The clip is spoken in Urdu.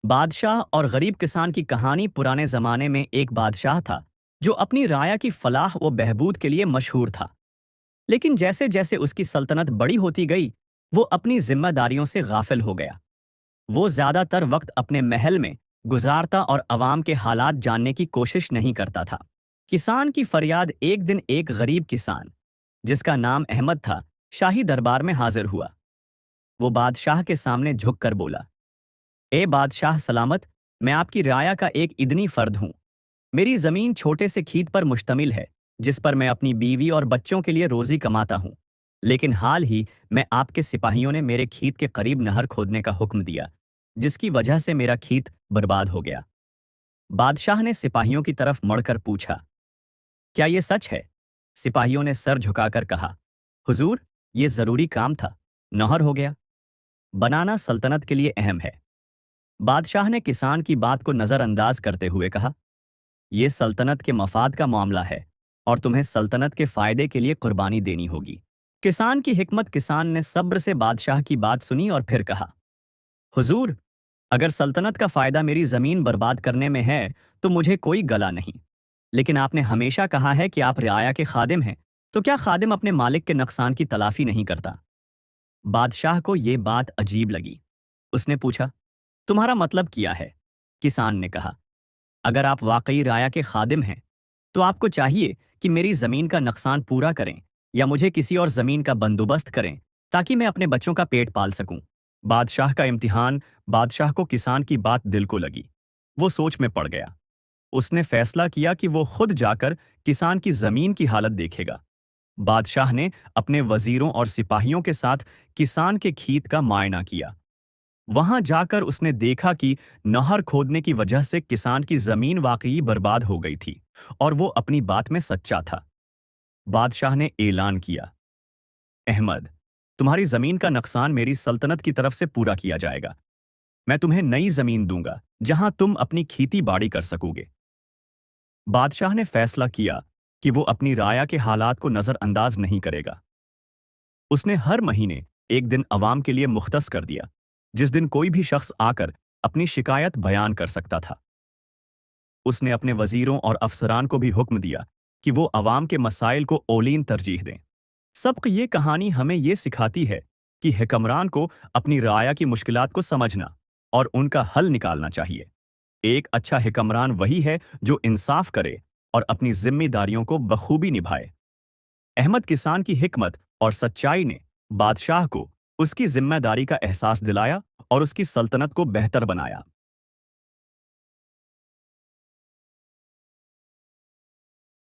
بادشاہ اور غریب کسان کی کہانی پرانے زمانے میں ایک بادشاہ تھا جو اپنی رعایا کی فلاح و بہبود کے لیے مشہور تھا۔ لیکن جیسے جیسے اس کی سلطنت بڑی ہوتی گئی، وہ اپنی ذمہ داریوں سے غافل ہو گیا۔ وہ زیادہ تر وقت اپنے محل میں گزارتا اور عوام کے حالات جاننے کی کوشش نہیں کرتا تھا۔ کسان کی فریاد ایک دن ایک غریب کسان، جس کا نام احمد تھا، شاہی دربار میں حاضر ہوا۔ وہ بادشاہ کے سامنے جھک کر بولا، اے بادشاہ سلامت، میں آپ کی رعایا کا ایک ادنی فرد ہوں۔ میری زمین چھوٹے سے کھیت پر مشتمل ہے، جس پر میں اپنی بیوی اور بچوں کے لیے روزی کماتا ہوں۔ لیکن حال ہی میں آپ کے سپاہیوں نے میرے کھیت کے قریب نہر کھودنے کا حکم دیا، جس کی وجہ سے میرا کھیت برباد ہو گیا۔ بادشاہ نے سپاہیوں کی طرف مڑ کر پوچھا، کیا یہ سچ ہے؟ سپاہیوں نے سر جھکا کر کہا، حضور، یہ ضروری کام تھا، نہر ہو گیا۔ بنانا سلطنت کے لیے اہم ہے۔ بادشاہ نے کسان کی بات کو نظر انداز کرتے ہوئے کہا، یہ سلطنت کے مفاد کا معاملہ ہے اور تمہیں سلطنت کے فائدے کے لیے قربانی دینی ہوگی۔ کسان کی حکمت کسان نے صبر سے بادشاہ کی بات سنی اور پھر کہا، حضور، اگر سلطنت کا فائدہ میری زمین برباد کرنے میں ہے تو مجھے کوئی گلا نہیں، لیکن آپ نے ہمیشہ کہا ہے کہ آپ رعایا کے خادم ہیں، تو کیا خادم اپنے مالک کے نقصان کی تلافی نہیں کرتا؟ بادشاہ کو یہ بات عجیب لگی۔ اس نے پوچھا، تمہارا مطلب کیا ہے؟ کسان نے کہا، اگر آپ واقعی رعایا کے خادم ہیں تو آپ کو چاہیے کہ میری زمین کا نقصان پورا کریں یا مجھے کسی اور زمین کا بندوبست کریں تاکہ میں اپنے بچوں کا پیٹ پال سکوں۔ بادشاہ کا امتحان۔ بادشاہ کو کسان کی بات دل کو لگی۔ وہ سوچ میں پڑ گیا۔ اس نے فیصلہ کیا کہ وہ خود جا کر کسان کی زمین کی حالت دیکھے گا۔ بادشاہ نے اپنے وزیروں اور سپاہیوں کے ساتھ کسان کے کھیت کا معائنہ کیا۔ وہاں جا کر اس نے دیکھا کہ نہر کھودنے کی وجہ سے کسان کی زمین واقعی برباد ہو گئی تھی اور وہ اپنی بات میں سچا تھا۔ بادشاہ نے اعلان کیا، احمد، تمہاری زمین کا نقصان میری سلطنت کی طرف سے پورا کیا جائے گا۔ میں تمہیں نئی زمین دوں گا جہاں تم اپنی کھیتی باڑی کر سکو گے۔ بادشاہ نے فیصلہ کیا کہ وہ اپنی رعایا کے حالات کو نظر انداز نہیں کرے گا۔ اس نے ہر مہینے ایک دن عوام کے لیے مختص کر دیا، جس دن کوئی بھی شخص آ کر اپنی شکایت بیان کر سکتا تھا۔ اس نے اپنے وزیروں اور افسران کو بھی حکم دیا کہ وہ عوام کے مسائل کو اولین ترجیح دیں۔ سبق یہ کہانی ہمیں یہ سکھاتی ہے کہ حکمران کو اپنی رعایا کی مشکلات کو سمجھنا اور ان کا حل نکالنا چاہیے۔ ایک اچھا حکمران وہی ہے جو انصاف کرے اور اپنی ذمہ داریوں کو بخوبی نبھائے۔ احمد کسان کی حکمت اور سچائی نے بادشاہ کو اس کی ذمہ داری کا احساس دلایا اور اس کی سلطنت کو بہتر بنایا۔